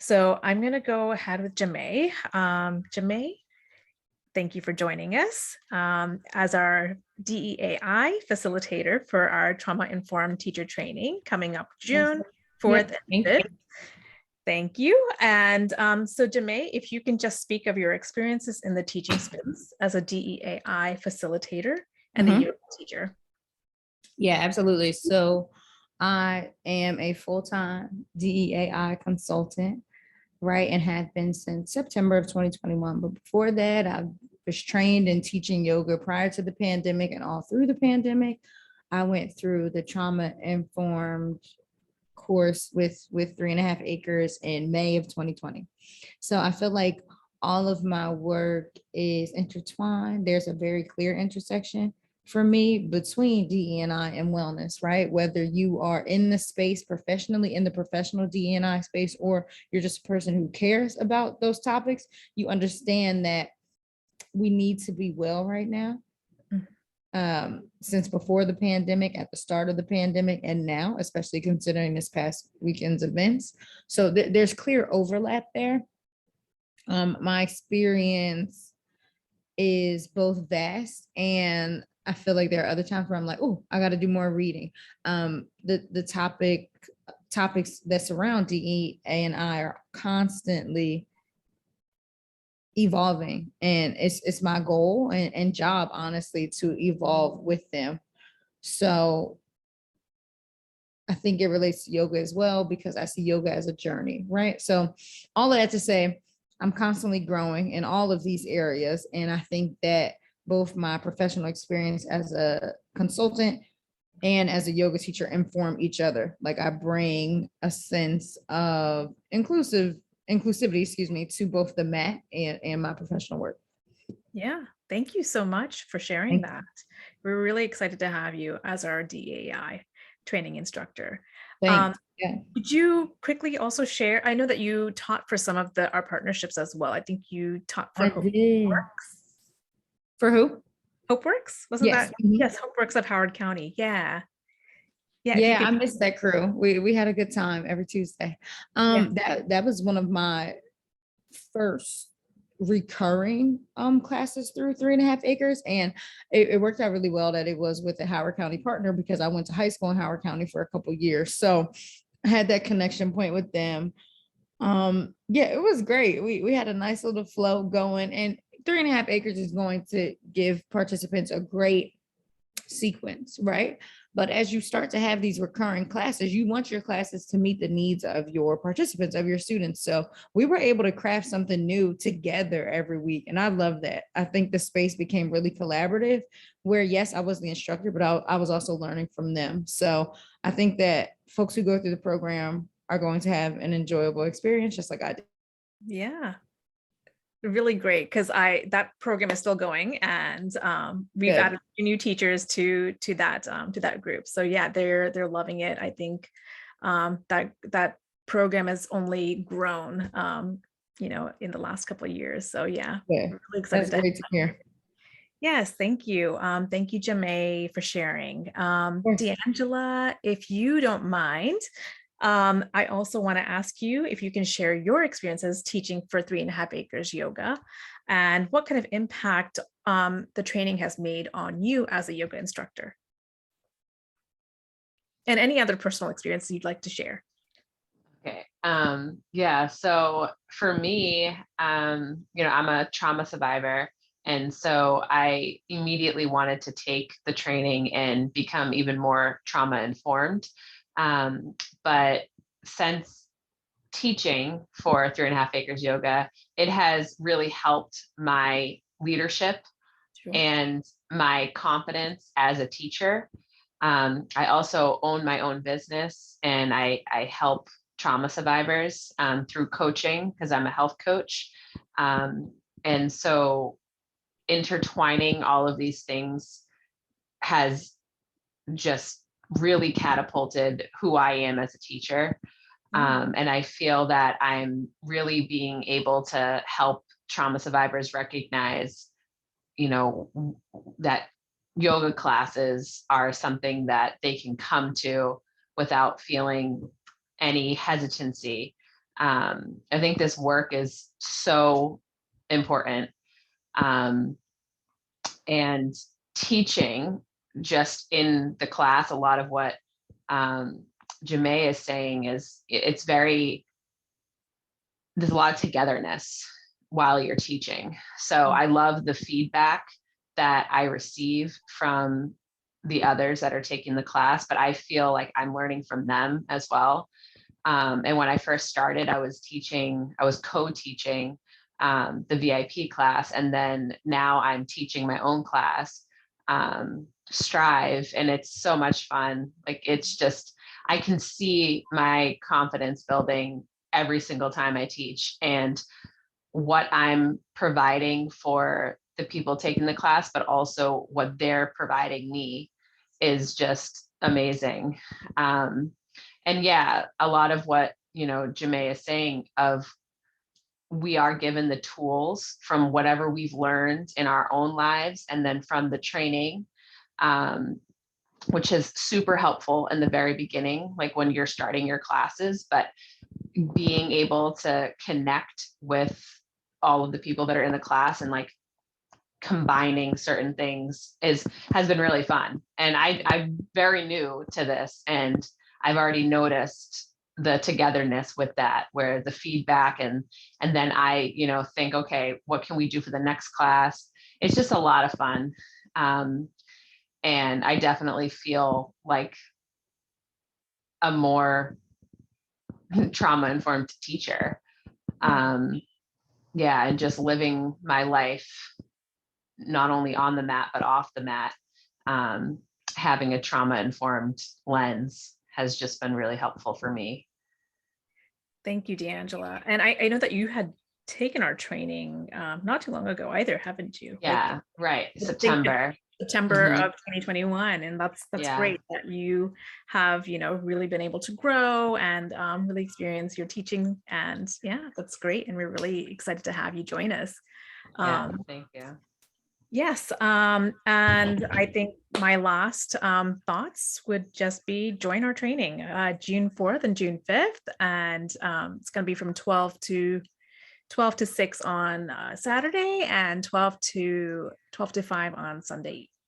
So I'm going to go ahead with Jaime. Jaime, thank you for joining us as our DEAI facilitator for our trauma-informed teacher training coming up June 4th and 5th. Thank you. And so Jaime, if you can just speak of your experiences in the teaching space as a DEAI facilitator and a yoga teacher. Yeah, absolutely. So I am a full-time DEAI consultant, right? And have been since September of 2021. But before that, I was trained in teaching yoga prior to the pandemic and all through the pandemic. I went through the trauma-informed course with 3.5 acres in May of 2020. So I feel like all of my work is intertwined. There's a very clear intersection for me between DE&I and wellness, right? Whether you are in the space professionally, in the professional DE&I space, or you're just a person who cares about those topics, you understand that we need to be well right now. Since before the pandemic, at the start of the pandemic, and now, especially considering this past weekend's events. So there's clear overlap there. My experience is both vast, and I feel like there are other times where I'm like, oh, I got to do more reading. The topics that surround DE and I are constantly evolving, and it's my goal and job, honestly, to evolve with them. So I think it relates to yoga as well, because I see yoga as a journey, right? So all of that to say, I'm constantly growing in all of these areas. And I think that both my professional experience as a consultant and as a yoga teacher inform each other. Like I bring a sense of inclusivity, to both the mat and my professional work. Yeah, thank you so much for sharing that. We're really excited to have you as our DEAI training instructor. Would you quickly also share, I know that you taught for some of our partnerships as well. I think you taught for HopeWorks. For who? HopeWorks, wasn't that? Yes, HopeWorks of Howard County. Yeah. Yeah, I missed that crew. We had a good time every Tuesday. That was one of my first recurring classes through 3.5 acres, and it worked out really well that it was with a Howard County partner, because I went to high school in Howard County for a couple of years, so I had that connection point with them. Yeah, it was great. We had a nice little flow going, and 3.5 acres is going to give participants a great sequence, right? But as you start to have these recurring classes, you want your classes to meet the needs of your participants, of your students. So we were able to craft something new together every week. And I love that. I think the space became really collaborative, where yes, I was the instructor, but I was also learning from them. So I think that folks who go through the program are going to have an enjoyable experience, just like I did. Yeah. Really great, because that program is still going, and we've added new teachers to that group. So yeah, they're loving it. I think that program has only grown in the last couple of years. So yeah, really excited. That's great to hear. Yes, thank you. Thank you, Jaime, for sharing. Dangela, if you don't mind, I also want to ask you if you can share your experiences teaching for 3.5 acres yoga, and what kind of impact the training has made on you as a yoga instructor, and any other personal experiences you'd like to share. Okay. Yeah. So for me, I'm a trauma survivor. And so I immediately wanted to take the training and become even more trauma informed. But since teaching for 3.5 acres yoga, it has really helped my leadership and my confidence as a teacher. I also own my own business, and I help trauma survivors through coaching, because I'm a health coach. And so intertwining all of these things has just really catapulted who I am as a teacher. And I feel that I'm really being able to help trauma survivors recognize, that yoga classes are something that they can come to without feeling any hesitancy. I think this work is so important. And teaching just in the class, a lot of what Jaime is saying is there's a lot of togetherness while you're teaching. So I love the feedback that I receive from the others that are taking the class, but I feel like I'm learning from them as well. And when I first started, I was co-teaching the VIP class. And then now I'm teaching my own class, Strive, and it's so much fun. Like, it's just, I can see my confidence building every single time I teach, and what I'm providing for the people taking the class, but also what they're providing me is just amazing. And yeah, a lot of what, Jaime is saying of, we are given the tools from whatever we've learned in our own lives, and then from the training, which is super helpful in the very beginning, like when you're starting your classes, but being able to connect with all of the people that are in the class and like combining certain things has been really fun. And I'm very new to this, and I've already noticed the togetherness with that, where the feedback and then I, think, okay, what can we do for the next class? It's just a lot of fun. And I definitely feel like a more trauma-informed teacher. Yeah, and just living my life, not only on the mat, but off the mat, having a trauma-informed lens has just been really helpful for me. Thank you, Dangela. And I know that you had taken our training not too long ago either, haven't you? Yeah, right. September of 2021. And that's great that you have, really been able to grow and really experience your teaching. And yeah, that's great. And we're really excited to have you join us. Thank you. Yes. And I think my last thoughts would just be join our training June 4th and June 5th. And it's going to be from 12 to 6 on Saturday and 12 to 5 on Sunday